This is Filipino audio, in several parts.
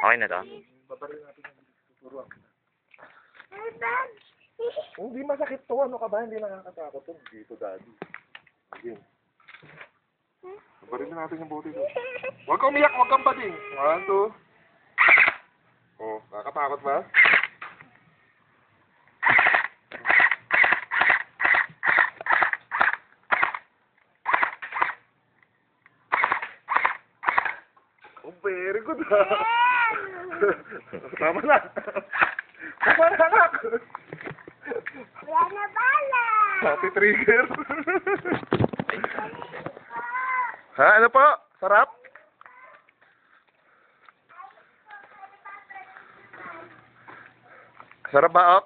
Okay na to? Babaril natin yung tuturuan kita. Hindi masakit to. Ano ka ba? Hindi nakakatakot to. Dito, daddy. Again. Babaril natin yung bote to. Huwag ka umiyak. Huwag kang bading. 1, 2. Oh, nakakatakot ba? Oh, very good ha. Tama na. Tama na, anak. Wala na bala. Happy trigger. Ha, ano po? Sarap? Sarap ba, Ox?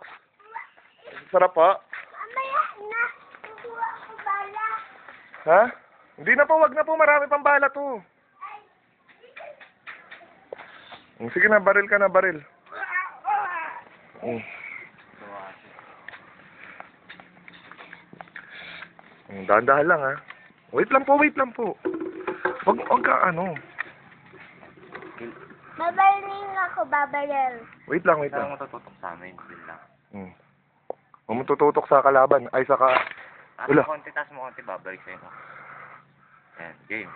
Sarap po? Mamaya na. Kukuha ko bala. Ha? Hindi na po, wag na po. Marami pang bala to. Sige na, baril ka na, baril. Dahan-dahan lang, ha? Wait lang po, wait lang po. Wag ka, ano. Babaril ako, babaril. Wait lang, wait Saan lang. mo tututok sa amin? Yun lang. Huwag mo tututok sa kalaban. Ay, sa ka... Wala. Taas mo konti, babalik sa'yo. Ayan, game.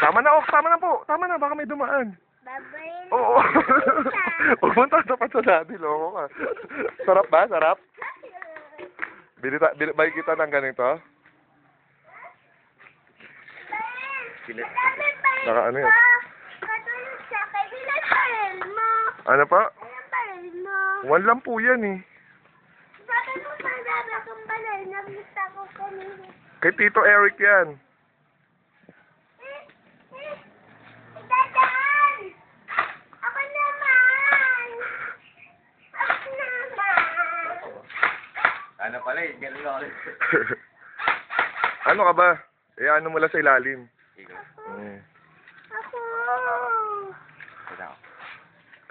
Tama na, Ox. Tama na po. Tama na, baka may dumaan. Babaril. Oo. Huwag mo tatapat sa daddy, loko ka. Sarap ba? Sarap? Bili kita ng ganito? Pilit. Naka ano yun? Katulog sa akin. Ilan baril mo? Ano pa? Ilan baril mo? 1 lang po yan eh. Sabi mo marami akong baril. Nabista ko kanina. Kay Tito Eric yan. Dadaan! Ako naman! Ako naman! Ano pala eh, ganun ako. Ano ka ba? Eh, ano mo lang sa ilalim. Sige. Ako! Sige ako.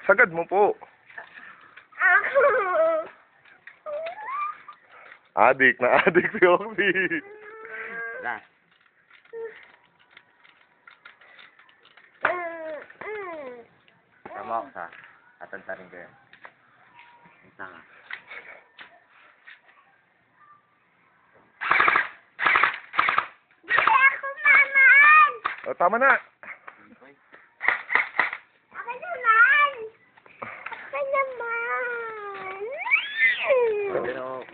Sagad mo po. Ako! Adik na adik si Oxy. Last. Tama ako sa. Atanta rin kayo. Isa nga. Hindi ako naman! O, tama na. Ako naman! Ako naman! Pwede na ako.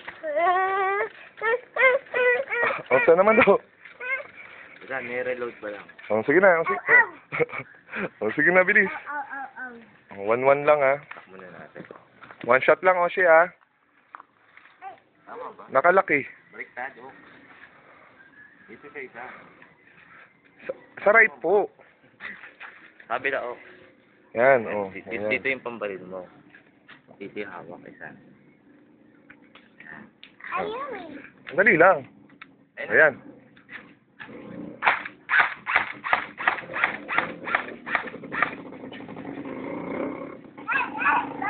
O, saan naman daw? Isa, ni-reload ba lang? O, sige na. O, sige, o, sige na, bilis. 1-1 lang, ha. Tak muna natin. 1 shot lang, Oshi, ha. Tama ba? Nakalaki. Baliktad, oh. Dito sa isa. Sa right po. Sabi na, oh. Yan, o. Dito yung pambaril mo. Dito yung hawak, isa. Ayaw eh. Dali lang. Ayan.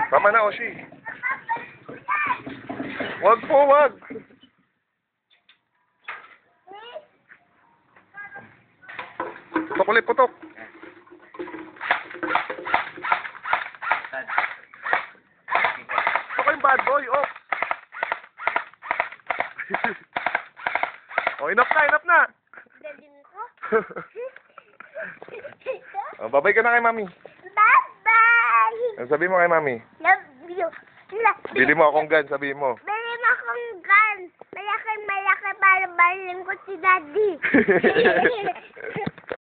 Tama na, Oshi. Wag po, wag. Putok ulit, putok. Putok yung bad boy, oh. Oh, enough na. Dadin ko. Oh, babay ka na kay mami. Bye-bye! Ano sabi mo kay mami? Love you. Bili mo akong gun, sabi mo. Bili mo akong gun. Malaki para baling ko si Daddy.